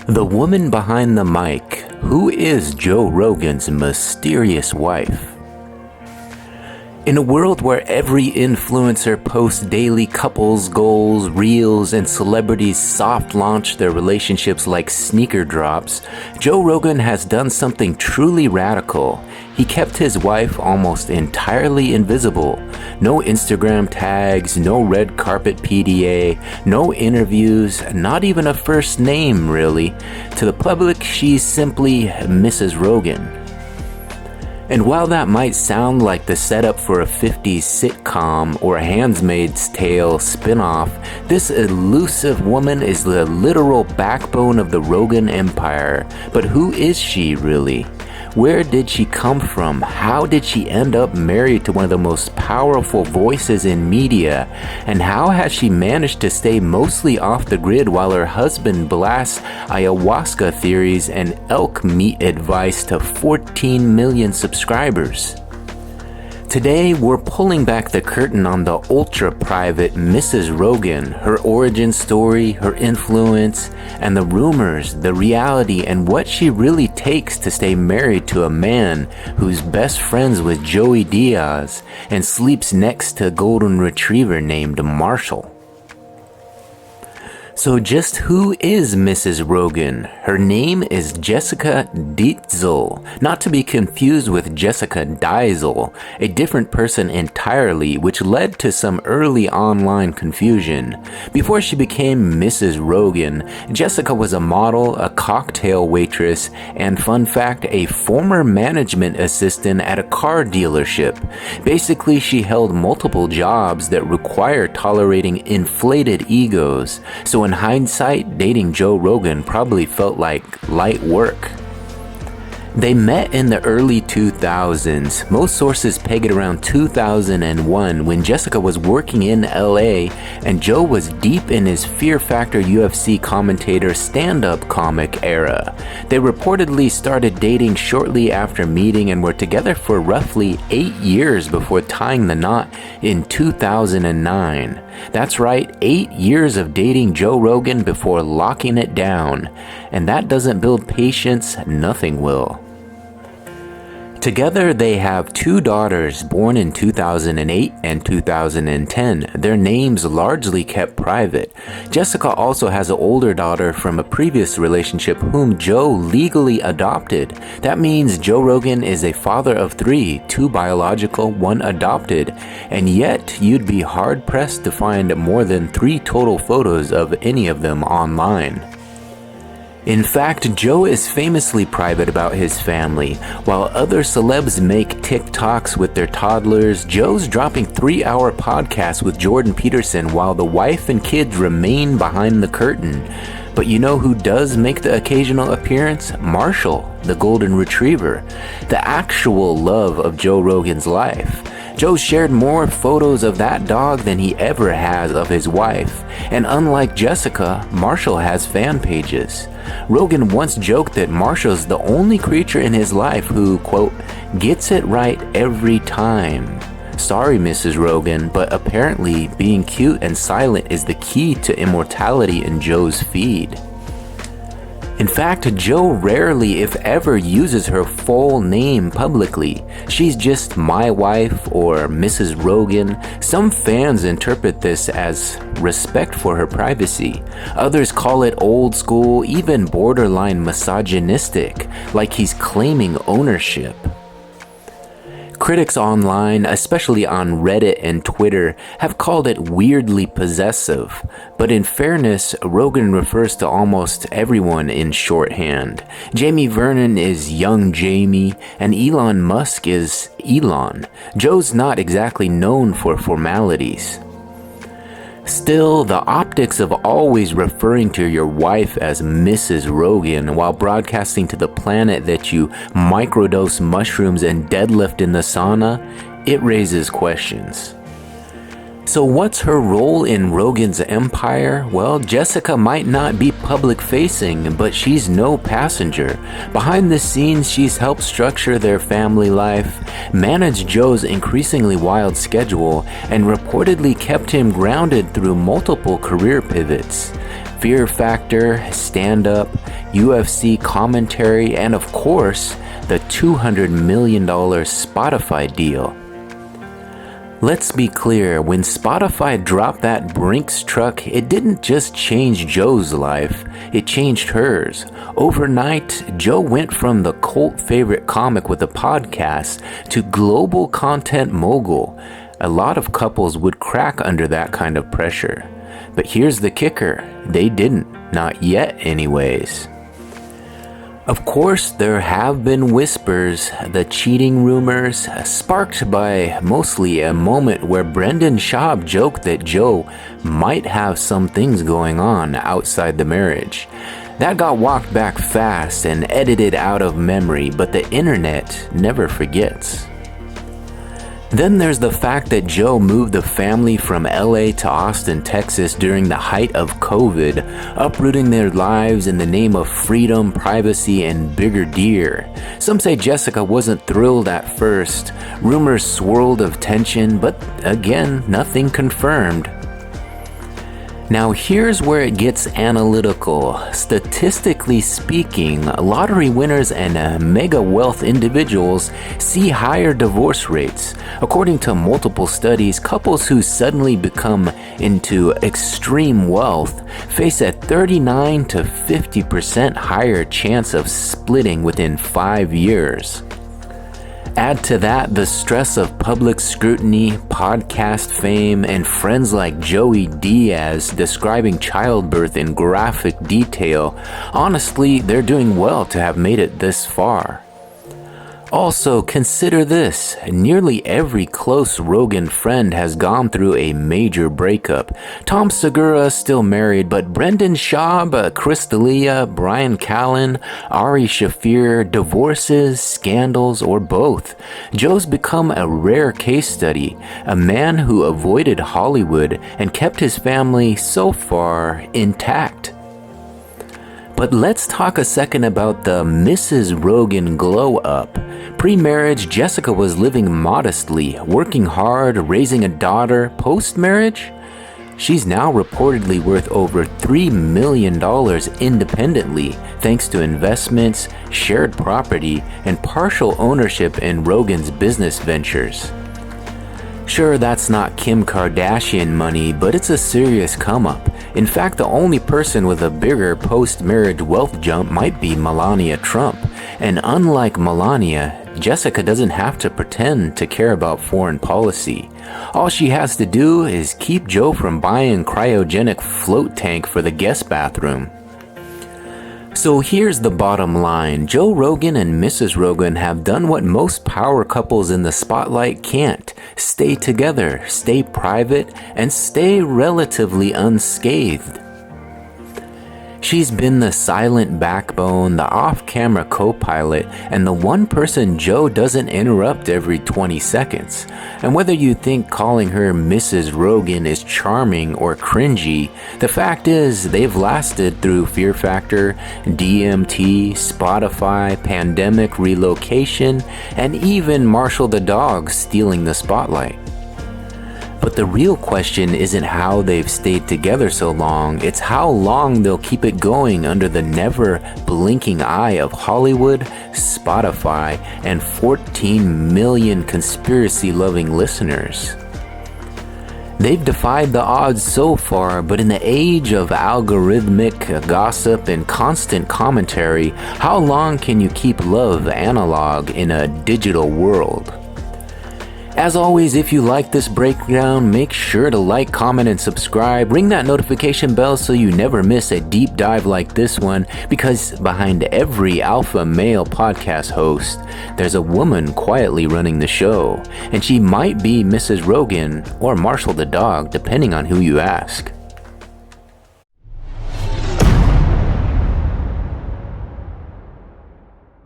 The woman behind the mic. Who is Joe Rogan's mysterious wife? In a world where every influencer posts daily couples, goals, reels, and celebrities soft launch their relationships like sneaker drops, Joe Rogan has done something truly radical. He kept his wife almost entirely invisible. No Instagram tags, no red carpet PDA, no interviews, not even a first name really. To the public, she's simply Mrs. Rogan. And while that might sound like the setup for a 50s sitcom or a Handmaid's Tale spin-off, this elusive woman is the literal backbone of the Rogan empire. But who is she really? Where did she come from? How did she end up married to one of the most powerful voices in media? And how has she managed to stay mostly off the grid while her husband blasts ayahuasca theories and elk meat advice to 14 million subscribers? Today, we're pulling back the curtain on the ultra-private Mrs. Rogan, her origin story, her influence, and the rumors, the reality, and what she really takes to stay married to a man who's best friends with Joey Diaz and sleeps next to a golden retriever named Marshall. So just who is Mrs. Rogan? Her name is Jessica Dietzel, not to be confused with Jessica Diesel, a different person entirely, which led to some early online confusion. Before she became Mrs. Rogan, Jessica was a model, a cocktail waitress, and fun fact, a former management assistant at a car dealership. Basically, she held multiple jobs that require tolerating inflated egos. So in hindsight, dating Joe Rogan probably felt like light work. They met in the early 2000s. Most sources peg it around 2001 when Jessica was working in LA and Joe was deep in his Fear Factor UFC commentator stand-up comic era. They reportedly started dating shortly after meeting and were together for roughly 8 years before tying the knot in 2009. That's right, 8 years of dating Joe Rogan before locking it down. And that doesn't build patience, nothing will. Together, they have 2 daughters born in 2008 and 2010, their names largely kept private. Jessica also has an older daughter from a previous relationship whom Joe legally adopted. That means Joe Rogan is a father of 3, 2 biological, 1 adopted, and yet you'd be hard-pressed to find more than 3 total photos of any of them online. In fact, Joe is famously private about his family. While other celebs make TikToks with their toddlers, Joe's dropping 3-hour podcasts with Jordan Peterson while the wife and kids remain behind the curtain. But you know who does make the occasional appearance? Marshall, the golden retriever, the actual love of Joe Rogan's life. Joe shared more photos of that dog than he ever has of his wife. And unlike Jessica, Marshall has fan pages. Rogan once joked that Marshall's the only creature in his life who, quote, gets it right every time. Sorry, Mrs. Rogan, but apparently being cute and silent is the key to immortality in Joe's feed. In fact, Joe rarely, if ever, uses her full name publicly. She's just my wife or Mrs. Rogan. Some fans interpret this as respect for her privacy. Others call it old school, even borderline misogynistic, like he's claiming ownership. Critics online, especially on Reddit and Twitter, have called it weirdly possessive. But in fairness, Rogan refers to almost everyone in shorthand. Jamie Vernon is young Jamie, and Elon Musk is Elon. Joe's not exactly known for formalities. Still, the optics of always referring to your wife as Mrs. Rogan while broadcasting to the planet that you microdose mushrooms and deadlift in the sauna, it raises questions. So what's her role in Rogan's empire? Well, Jessica might not be public facing, but she's no passenger. Behind the scenes, she's helped structure their family life, managed Joe's increasingly wild schedule, and reportedly kept him grounded through multiple career pivots. Fear Factor, stand-up, UFC commentary, and of course, the $200 million Spotify deal. Let's be clear, when Spotify dropped that Brinks truck, it didn't just change Joe's life, it changed hers. Overnight, Joe went from the cult favorite comic with a podcast to global content mogul. A lot of couples would crack under that kind of pressure. But here's the kicker, they didn't, not yet anyways. Of course, there have been whispers, the cheating rumors, sparked by mostly a moment where Brendan Schaub joked that Joe might have some things going on outside the marriage. That got walked back fast and edited out of memory, but the internet never forgets. Then there's the fact that Joe moved the family from LA to Austin, Texas during the height of COVID, uprooting their lives in the name of freedom, privacy, and bigger deer. Some say Jessica wasn't thrilled at first. Rumors swirled of tension, but again, nothing confirmed. Now here's where it gets analytical. Statistically speaking, lottery winners and mega wealth individuals see higher divorce rates. According to multiple studies, couples who suddenly become into extreme wealth face a 39 to 50% higher chance of splitting within 5 years. Add to that the stress of public scrutiny, podcast fame, and friends like Joey Diaz describing childbirth in graphic detail. Honestly, they're doing well to have made it this far. Also, consider this. Nearly every close Rogan friend has gone through a major breakup. Tom Segura is still married, but Brendan Schaub, Chris D'Elia, Brian Callen, Ari Shaffir, divorces, scandals, or both. Joe's become a rare case study, a man who avoided Hollywood and kept his family so far intact. But let's talk a second about the Mrs. Rogan glow up. Pre-marriage, Jessica was living modestly, working hard, raising a daughter. Post-marriage, she's now reportedly worth over $3 million independently, thanks to investments, shared property, and partial ownership in Rogan's business ventures. Sure, that's not Kim Kardashian money, but it's a serious come-up. In fact, the only person with a bigger post-marriage wealth jump might be Melania Trump. And unlike Melania, Jessica doesn't have to pretend to care about foreign policy. All she has to do is keep Joe from buying a cryogenic float tank for the guest bathroom. So here's the bottom line. Joe Rogan and Mrs. Rogan have done what most power couples in the spotlight can't. Stay together, stay private, and stay relatively unscathed. She's been the silent backbone, the off-camera co-pilot, and the one person Joe doesn't interrupt every 20 seconds. And whether you think calling her Mrs. Rogan is charming or cringy, the fact is they've lasted through Fear Factor, DMT, Spotify, pandemic, relocation, and even Marshall the dog stealing the spotlight. But the real question isn't how they've stayed together so long, it's how long they'll keep it going under the never blinking eye of Hollywood, Spotify, and 14 million conspiracy-loving listeners. They've defied the odds so far, but in the age of algorithmic gossip and constant commentary, how long can you keep love analog in a digital world? As always, if you like this breakdown, make sure to like, comment, and subscribe. Ring that notification bell so you never miss a deep dive like this one, because behind every alpha male podcast host, there's a woman quietly running the show. And she might be Mrs. Rogan or Marshall the dog, depending on who you ask.